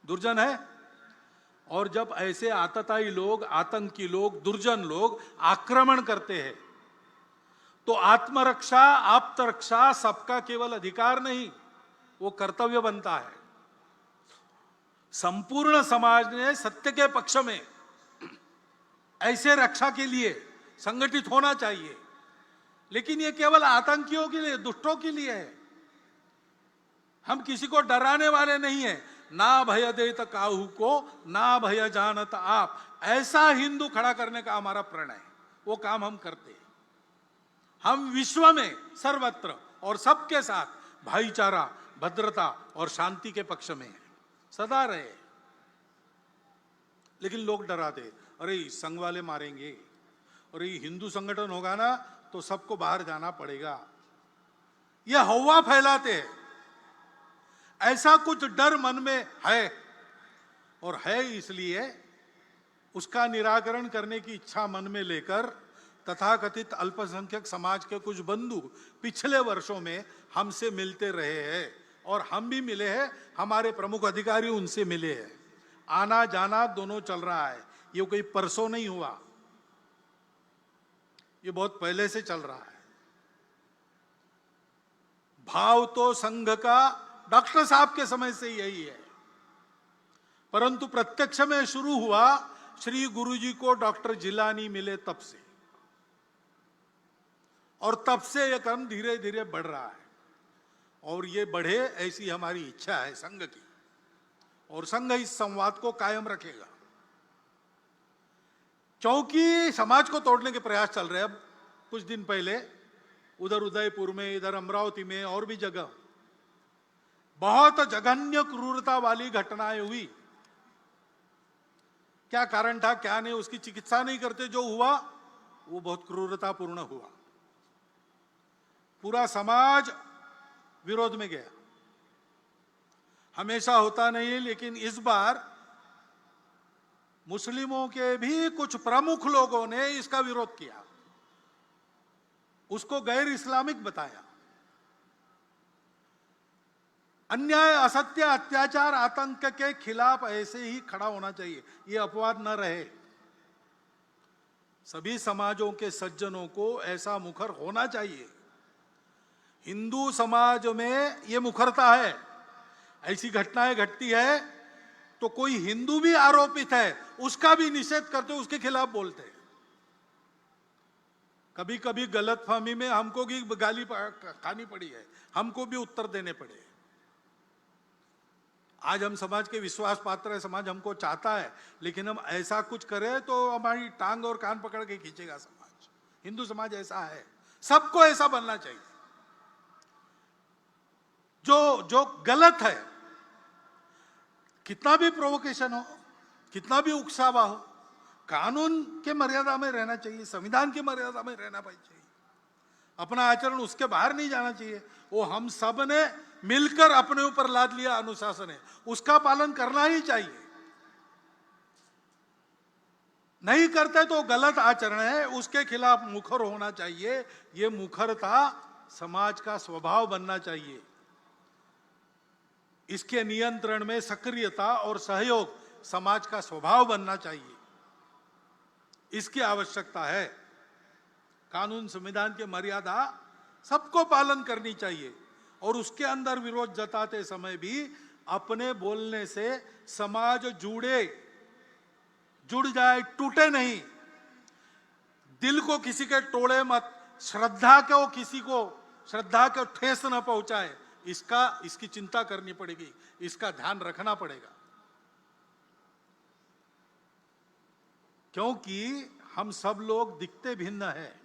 दुर्जन है। और जब ऐसे आतताई लोग, आतंकी लोग, दुर्जन लोग आक्रमण करते हैं तो आत्मरक्षा, आप्तरक्षा सबका केवल अधिकार नहीं, वो कर्तव्य बनता है। संपूर्ण समाज ने सत्य के पक्ष में ऐसे रक्षा के लिए संगठित होना चाहिए। लेकिन ये केवल आतंकियों के लिए, दुष्टों के लिए है। हम किसी को डराने वाले नहीं है। ना भय देत काहू को, ना भय जानत आप, ऐसा हिंदू खड़ा करने का हमारा प्रण है। वो काम हम करते हैं। हम विश्व में सर्वत्र और सबके साथ भाईचारा, भद्रता और शांति के पक्ष में है, सदा रहे। लेकिन लोग डराते, अरे संघ वाले मारेंगे, और ये हिंदू संगठन होगा ना तो सबको बाहर जाना पड़ेगा। ये हवा फैलाते हैं। ऐसा कुछ डर मन में है, और है इसलिए उसका निराकरण करने की इच्छा मन में लेकर तथाकथित अल्पसंख्यक समाज के कुछ बंधु पिछले वर्षों में हमसे मिलते रहे हैं, और हम भी मिले हैं। हमारे प्रमुख अधिकारी उनसे मिले हैं। आना जाना दोनों चल रहा है। ये कोई परसों नहीं हुआ, ये बहुत पहले से चल रहा है। भाव तो संघ का डॉक्टर साहब के समय से यही है, परंतु प्रत्यक्ष में शुरू हुआ श्री गुरुजी को डॉक्टर जिलानी मिले तब से, और तब से यह क्रम धीरे धीरे बढ़ रहा है। और ये बढ़े ऐसी हमारी इच्छा है संघ की, और संघ इस संवाद को कायम रखेगा। क्योंकि समाज को तोड़ने के प्रयास चल रहे हैं। अब कुछ दिन पहले उधर उदयपुर में, इधर अमरावती में और भी जगह बहुत जघन्य क्रूरता वाली घटनाएं हुई। क्या कारण था, क्या नहीं, उसकी चिकित्सा नहीं करते। जो हुआ वो बहुत क्रूरतापूर्ण हुआ। पूरा समाज विरोध में गया। हमेशा होता नहीं है, लेकिन इस बार मुस्लिमों के भी कुछ प्रमुख लोगों ने इसका विरोध किया, उसको गैर इस्लामिक बताया। अन्याय, असत्य, अत्याचार, आतंक के खिलाफ ऐसे ही खड़ा होना चाहिए। ये अपवाद न रहे। सभी समाजों के सज्जनों को ऐसा मुखर होना चाहिए। हिंदू समाज में ये मुखरता है। ऐसी घटनाएं घटती है तो कोई हिंदू भी आरोपित है, उसका भी निषेध करते, उसके खिलाफ बोलते हैं। कभी कभी गलतफहमी में हमको भी गाली खानी पड़ी है, हमको भी उत्तर देने पड़े। आज हम समाज के विश्वास पात्र है, समाज हमको चाहता है, लेकिन हम ऐसा कुछ करें तो हमारी टांग और कान पकड़ के खींचेगा समाज। हिंदू समाज ऐसा है, सबको ऐसा बनना चाहिए। जो गलत है, कितना भी प्रोवोकेशन हो, कितना भी उकसावा हो, कानून के मर्यादा में रहना चाहिए, संविधान की मर्यादा में रहना चाहिए। अपना आचरण उसके बाहर नहीं जाना चाहिए। वो हम सब ने मिलकर अपने ऊपर लाद लिया अनुशासन है, उसका पालन करना ही चाहिए। नहीं करते तो गलत आचरण है, उसके खिलाफ मुखर होना चाहिए। ये मुखरता समाज का स्वभाव बनना चाहिए। इसके नियंत्रण में सक्रियता और सहयोग समाज का स्वभाव बनना चाहिए। इसकी आवश्यकता है। कानून, संविधान की मर्यादा सबको पालन करनी चाहिए, और उसके अंदर विरोध जताते समय भी अपने बोलने से समाज जुड़ जाए, टूटे नहीं। दिल को किसी के तोड़े मत, श्रद्धा को ठेस न पहुंचाए। इसकी चिंता करनी पड़ेगी, इसका ध्यान रखना पड़ेगा। क्योंकि हम सब लोग दिखते भिन्न हैं,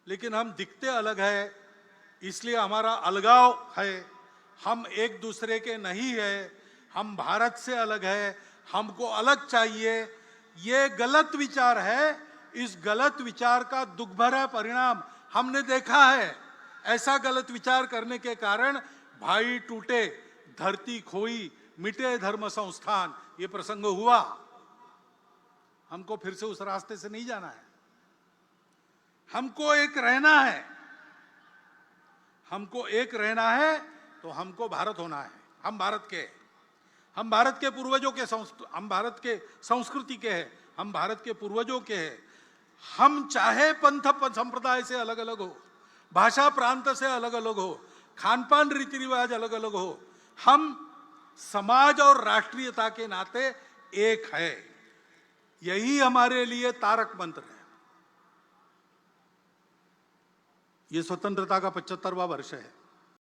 लेकिन हम दिखते अलग है, इसलिए हमारा अलगाव है। हम एक दूसरे के नहीं है, हम भारत से अलग है, हमको अलग चाहिए। ये गलत विचार है। इस गलत विचार का दुख भरा परिणाम हमने देखा है। ऐसा गलत विचार करने के कारण भाई टूटे, धरती खोई, मिटे धर्म संस्थान, ये प्रसंग हुआ। हमको फिर से उस रास्ते से नहीं जाना है। हमको एक रहना है। हमको एक रहना है तो हमको भारत होना है। हम भारत के, हम भारत के पूर्वजों के हम भारत के संस्कृति के हैं, हम भारत के पूर्वजों के हैं। हम चाहे पंथ संप्रदाय से अलग अलग हो, भाषा प्रांत से अलग अलग हो, खान पान रीति रिवाज अलग अलग हो, हम समाज और राष्ट्रीयता के नाते एक है। यही हमारे लिए तारक मंत्र है। ये स्वतंत्रता का 75वां वर्ष है।